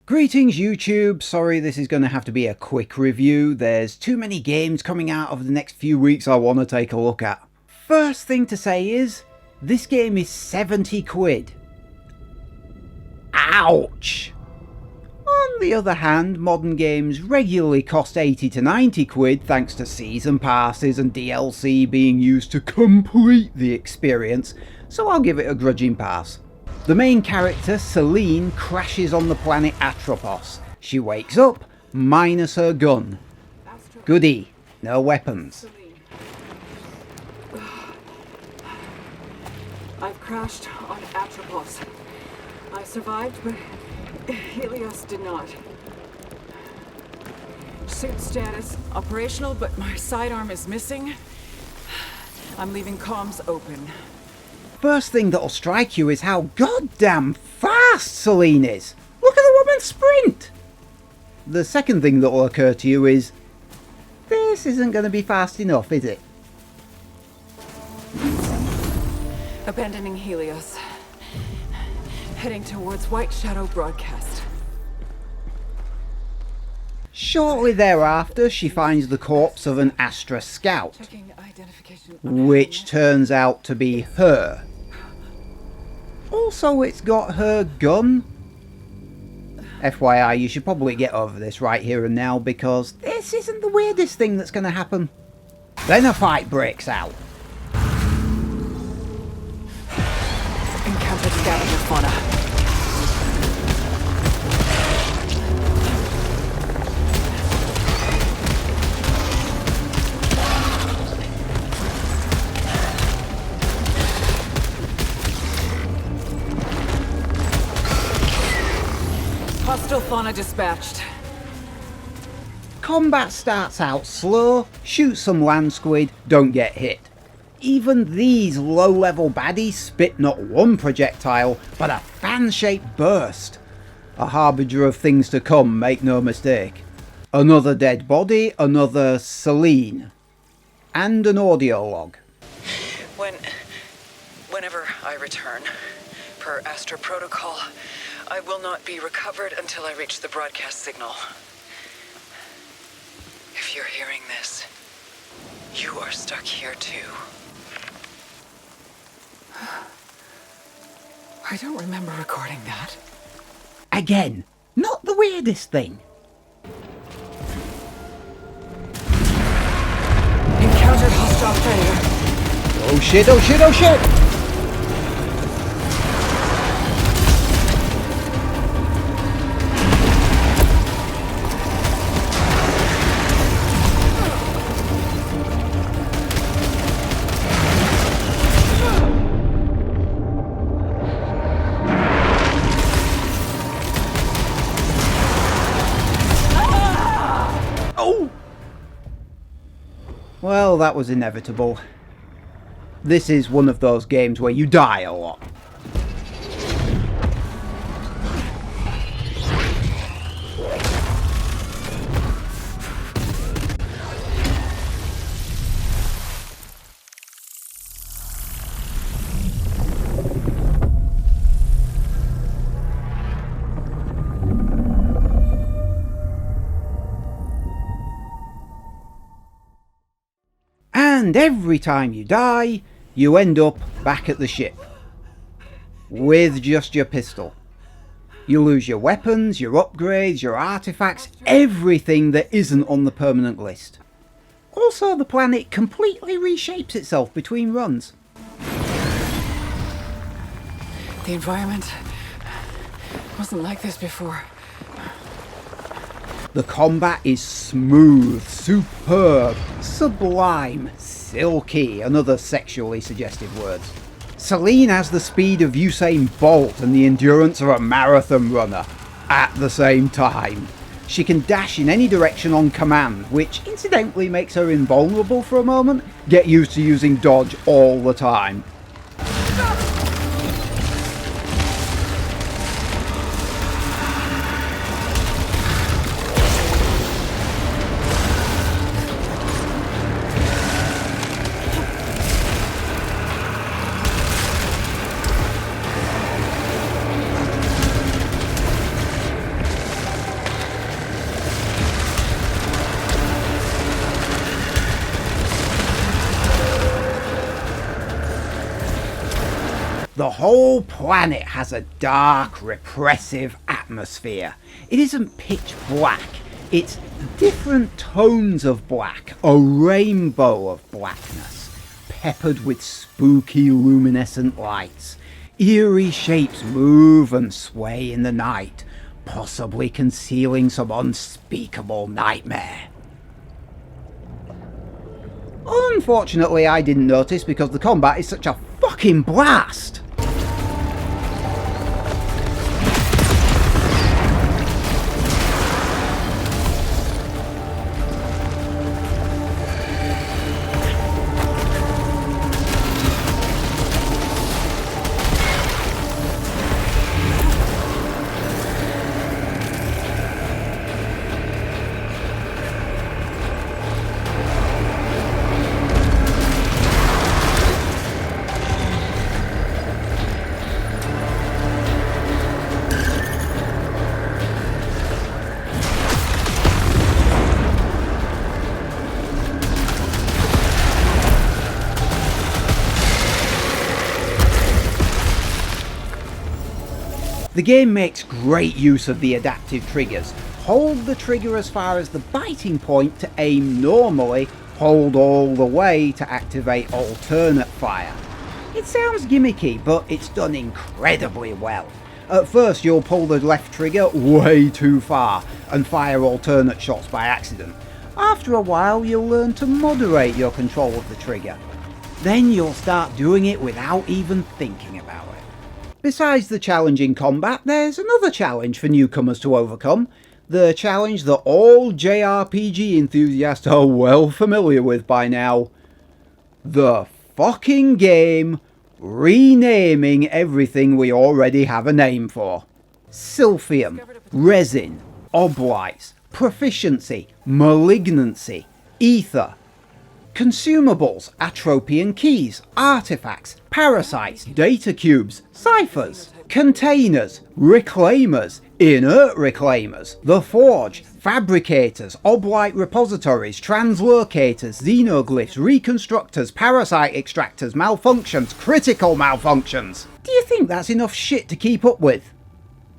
Greetings YouTube, sorry this is going to have to be a quick review. There's too many games coming out over the next few weeks I want to take a look at. First thing to say is, this game is 70 quid. Ouch! On the other hand, modern games regularly cost 80 to 90 quid thanks to season passes and DLC being used to complete the experience, so I'll give it a grudging pass. The main character, Celine, crashes on the planet Atropos. She wakes up, minus her gun. Goody, no weapons. I've crashed on Atropos. I survived, but Helios did not. Suit status, operational, but my sidearm is missing. I'm leaving comms open. First thing that'll strike you is how goddamn fast Celine is. Look at the woman sprint! The second thing that'll occur to you is, this isn't going to be fast enough, is it? Abandoning Helios. Heading towards White Shadow Broadcast. Shortly thereafter, she finds the corpse of an Astra scout, Checking identification. which turns out to be her. Also, it's got her gun. FYI, you should probably get over this right here and now, because this isn't the weirdest thing that's going to happen. Then a fight breaks out. Encountered scavenger fauna. Hostile fauna dispatched. Combat starts out slow, shoot some land squid, don't get hit. Even these low-level baddies spit not one projectile, but a fan-shaped burst. A harbinger of things to come, make no mistake. Another dead body, another Celine. And an audio log. Whenever I return, per Astra protocol, I will not be recovered until I reach the broadcast signal. If you're hearing this, you are stuck here too. I don't remember recording that. Again, not the weirdest thing. Encountered hostile predator. Oh shit, oh shit, oh shit! Well, that was inevitable. This is one of those games where you die a lot. And every time you die, you end up back at the ship. With just your pistol. You lose your weapons, your upgrades, your artifacts, everything that isn't on the permanent list. Also, the planet completely reshapes itself between runs. The environment wasn't like this before. The combat is smooth, superb, sublime, silky, and other sexually suggestive words. Celine has the speed of Usain Bolt and the endurance of a marathon runner at the same time. She can dash in any direction on command, which incidentally makes her invulnerable for a moment. Get used to using dodge all the time. The whole planet has a dark, repressive atmosphere. It isn't pitch black, it's different tones of black, a rainbow of blackness, peppered with spooky luminescent lights. Eerie shapes move and sway in the night, possibly concealing some unspeakable nightmare. Unfortunately, I didn't notice because the combat is such a fucking blast! The game makes great use of the adaptive triggers. Hold the trigger as far as the biting point to aim normally, hold all the way to activate alternate fire. It sounds gimmicky, but it's done incredibly well. At first you'll pull the left trigger way too far and fire alternate shots by accident. After a while you'll learn to moderate your control of the trigger. Then you'll start doing it without even thinking about it. Besides the challenging combat, there's another challenge for newcomers to overcome. The challenge that all JRPG enthusiasts are well familiar with by now. The fucking game renaming everything we already have a name for. Silphium, resin, oblites, proficiency, malignancy, ether. Consumables, atropian keys, artifacts, parasites, data cubes, ciphers, containers, reclaimers, inert reclaimers, the forge, fabricators, oblite repositories, translocators, xenoglyphs, reconstructors, parasite extractors, malfunctions, critical malfunctions. Do you think that's enough shit to keep up with?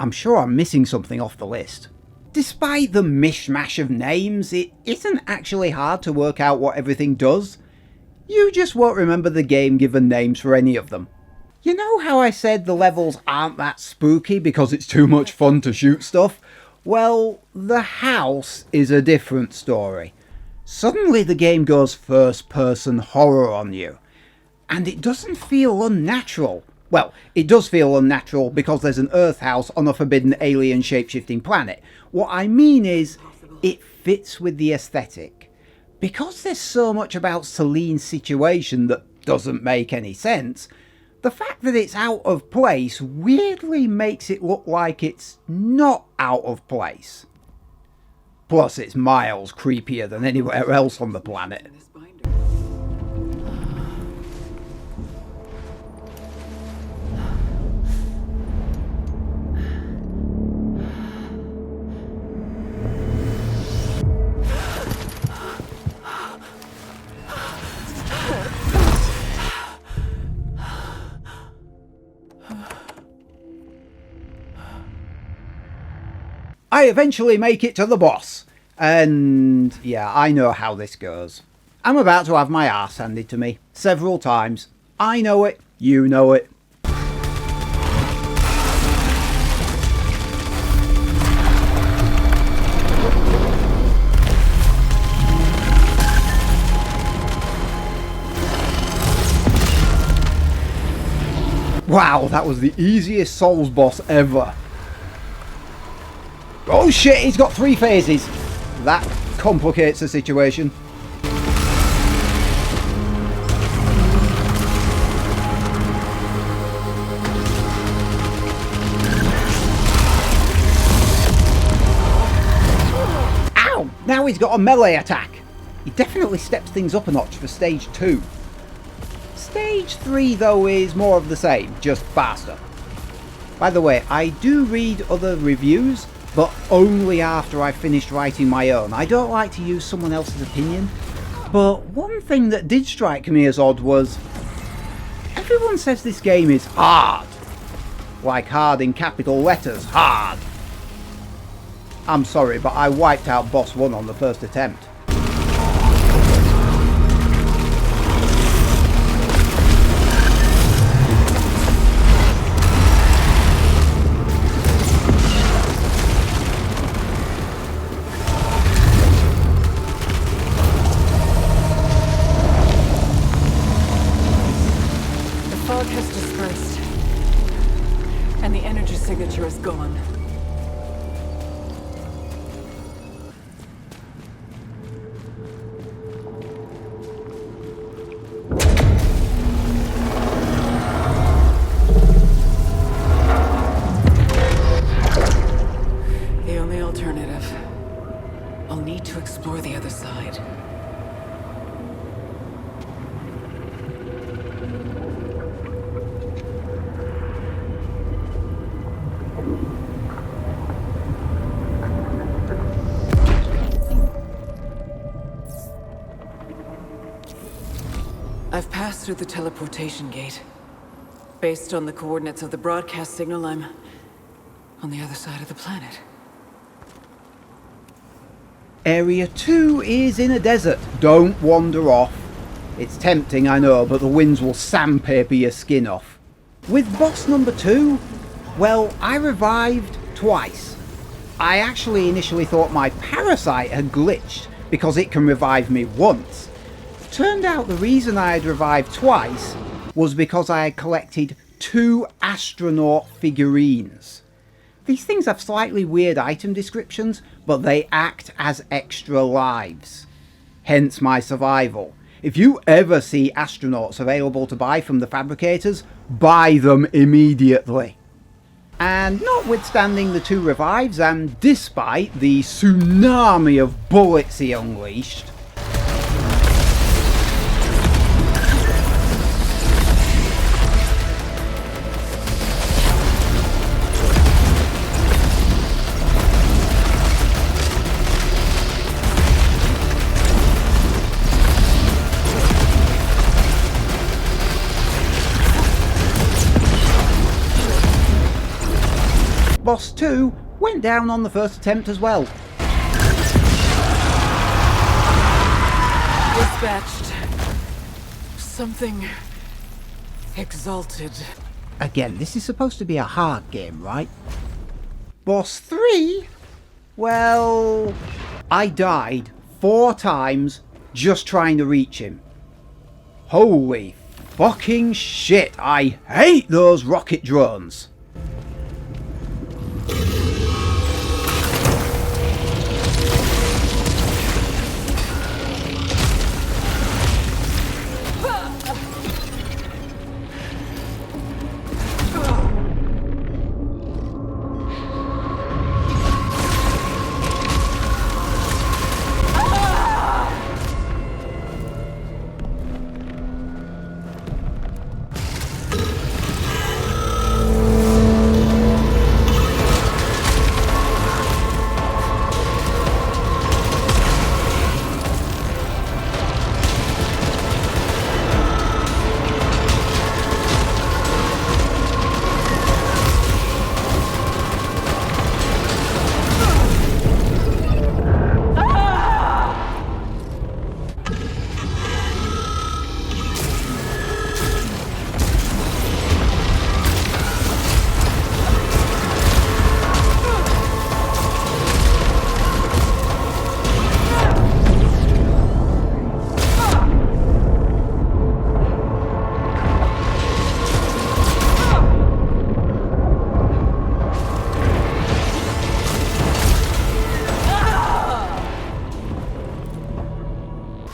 I'm sure I'm missing something off the list. Despite the mishmash of names, it isn't actually hard to work out what everything does. You just won't remember the game given names for any of them. You know how I said the levels aren't that spooky because it's too much fun to shoot stuff? Well, the house is a different story. Suddenly the game goes first-person horror on you. And it doesn't feel unnatural. Well, it does feel unnatural because there's an Earth house on a forbidden alien shape-shifting planet. What I mean is, it fits with the aesthetic. Because there's so much about Celine's situation that doesn't make any sense, the fact that it's out of place weirdly makes it look like it's not out of place. Plus, it's miles creepier than anywhere else on the planet. I eventually make it to the boss. And yeah, I know how this goes. I'm about to have my arse handed to me several times. I know it, you know it. Wow, that was the easiest Souls boss ever. Oh shit, he's got 3 phases. That complicates the situation. Ow! Now he's got a melee attack. He definitely steps things up a notch for stage 2. Stage 3 though is more of the same, just faster. By the way, I do read other reviews, but only after I've finished writing my own. I don't like to use someone else's opinion. But one thing that did strike me as odd was, Everyone says this game is hard. Like hard in capital letters, hard. I'm sorry, but I wiped out boss 1 on the first attempt. The fog has dispersed, and the energy signature is gone. The only alternative. I'll need to explore the other side. I've passed through the teleportation gate. Based on the coordinates of the broadcast signal, I'm on the other side of the planet. Area 2 is in a desert. Don't wander off. It's tempting, I know, but the winds will sandpaper your skin off. With boss number 2, well, I revived twice. I actually initially thought my parasite had glitched because it can revive me once. Turned out the reason I had revived twice was because I had collected 2 astronaut figurines. These things have slightly weird item descriptions, but they act as extra lives. Hence my survival. If you ever see astronauts available to buy from the fabricators, buy them immediately. And notwithstanding the 2 revives, and despite the tsunami of bullets he unleashed, boss 2 went down on the first attempt as well. Dispatched. Something exalted. Again, this is supposed to be a hard game, right? Boss 3? Well, I died 4 times just trying to reach him. Holy fucking shit, I hate those rocket drones.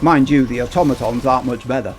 Mind you, the automatons aren't much better.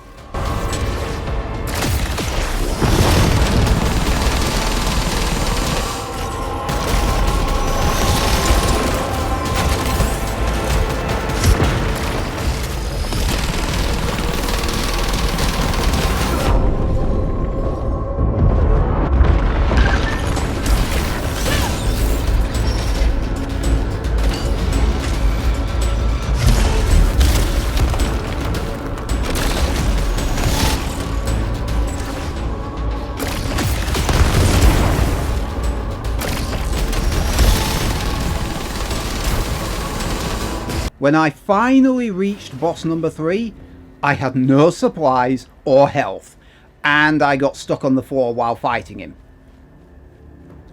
When I finally reached boss number 3, I had no supplies or health, and I got stuck on the floor while fighting him.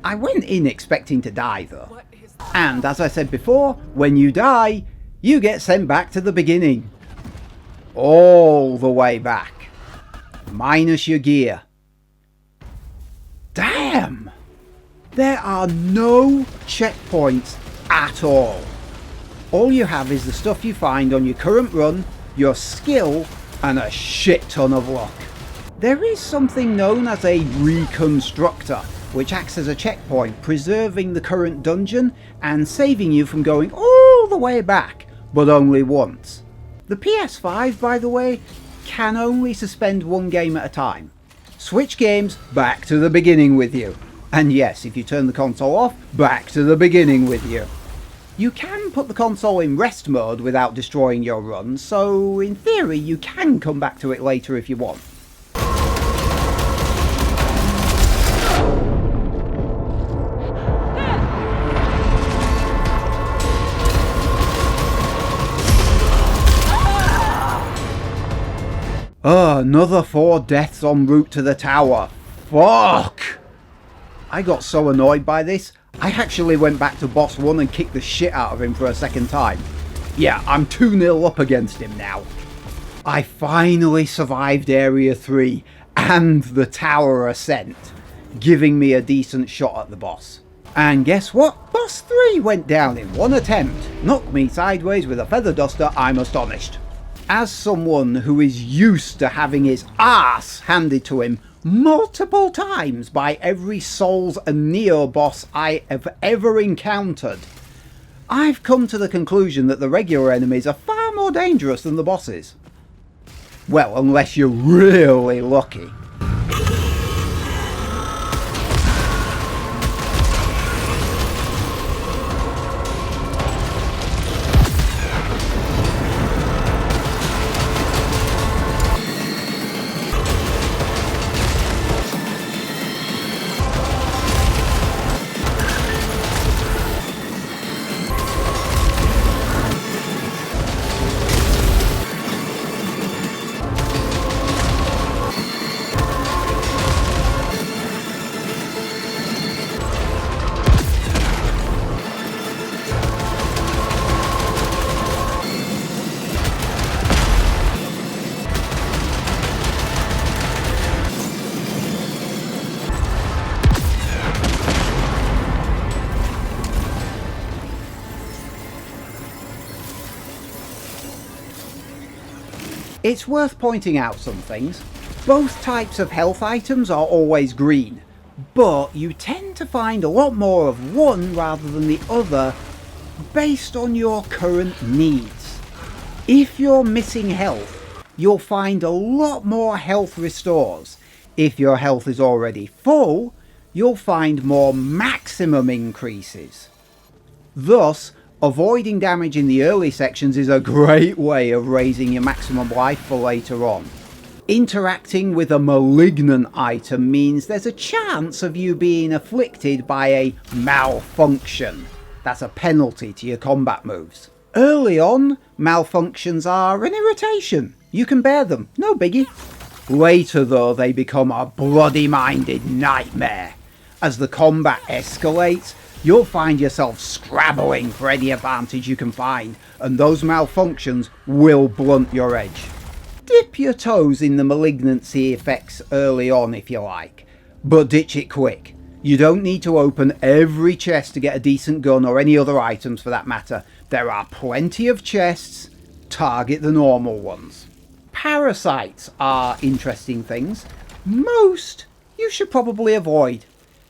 I went in expecting to die though. And as I said before, when you die, you get sent back to the beginning. All the way back. Minus your gear. Damn! There are no checkpoints at all. All you have is the stuff you find on your current run, your skill, and a shit ton of luck. There is something known as a reconstructor, which acts as a checkpoint, preserving the current dungeon and saving you from going all the way back, but only once. The PS5, by the way, can only suspend one game at a time. Switch games back to the beginning with you. And yes, if you turn the console off, back to the beginning with you. You can put the console in rest mode without destroying your run, so in theory you can come back to it later if you want. Another 4 deaths en route to the tower. Fuck! I got so annoyed by this, I actually went back to boss 1 and kicked the shit out of him for a second time. Yeah, I'm 2-0 up against him now. I finally survived Area 3 and the tower ascent, giving me a decent shot at the boss. And guess what? Boss 3 went down in one attempt. Knocked me sideways with a feather duster, I'm astonished. As someone who is used to having his ass handed to him multiple times by every Souls and Neo boss I have ever encountered, I've come to the conclusion that the regular enemies are far more dangerous than the bosses. Well, unless you're really lucky. It's worth pointing out some things. Both types of health items are always green, but you tend to find a lot more of one rather than the other based on your current needs. If you're missing health, you'll find a lot more health restores. If your health is already full, you'll find more maximum increases. Thus, avoiding damage in the early sections is a great way of raising your maximum life for later on. Interacting with a malignant item means there's a chance of you being afflicted by a malfunction. That's a penalty to your combat moves. Early on, malfunctions are an irritation. You can bear them, no biggie. Later though, they become a bloody-minded nightmare. As the combat escalates, you'll find yourself scrabbling for any advantage you can find, and those malfunctions will blunt your edge. Dip your toes in the malignancy effects early on if you like, but ditch it quick. You don't need to open every chest to get a decent gun or any other items for that matter. There are plenty of chests, target the normal ones. Parasites are interesting things. Most you should probably avoid.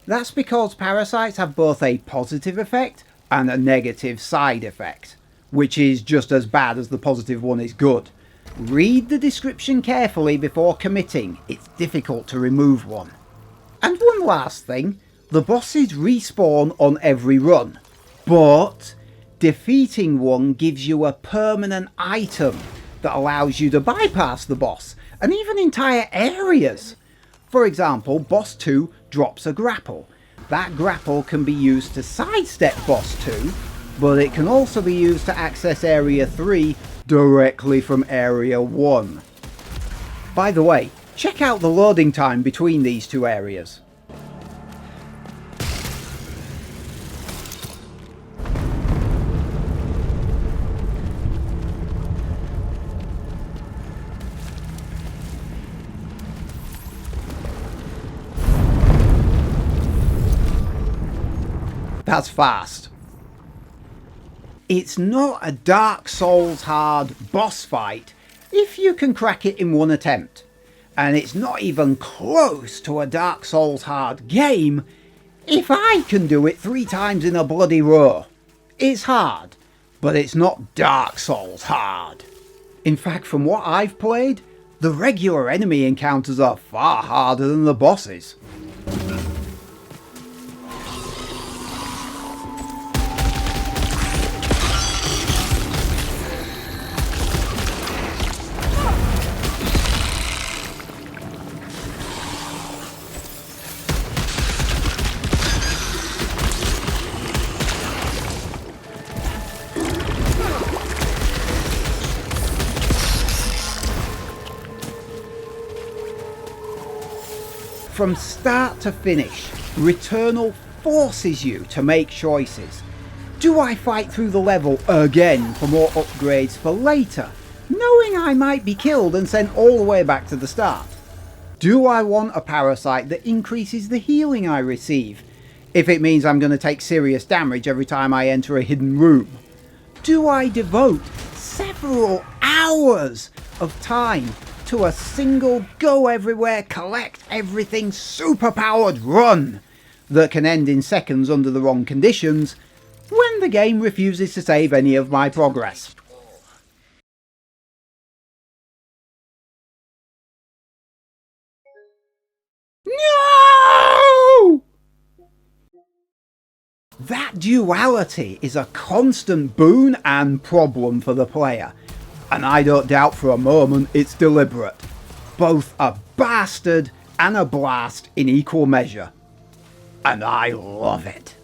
That's because parasites have both a positive effect and a negative side effect, which is just as bad as the positive one is good. Read the description carefully before committing, it's difficult to remove one. And one last thing, the bosses respawn on every run, but defeating one gives you a permanent item that allows you to bypass the boss, and even entire areas. For example, boss 2 drops a grapple. That grapple can be used to sidestep boss 2, but it can also be used to access Area 3 directly from Area 1. By the way, check out the loading time between these two areas. That's fast. It's not a Dark Souls hard boss fight if you can crack it in one attempt. And it's not even close to a Dark Souls hard game if I can do it 3 times in a bloody row. It's hard, but it's not Dark Souls hard. In fact, from what I've played, the regular enemy encounters are far harder than the bosses. From start to finish, Returnal forces you to make choices. Do I fight through the level again for more upgrades for later, knowing I might be killed and sent all the way back to the start? Do I want a parasite that increases the healing I receive, if it means I'm going to take serious damage every time I enter a hidden room? Do I devote several hours of time to a single go everywhere, collect everything superpowered run that can end in seconds under the wrong conditions when the game refuses to save any of my progress? No! That duality is a constant boon and problem for the player, and I don't doubt for a moment it's deliberate. Both a bastard and a blast in equal measure. And I love it.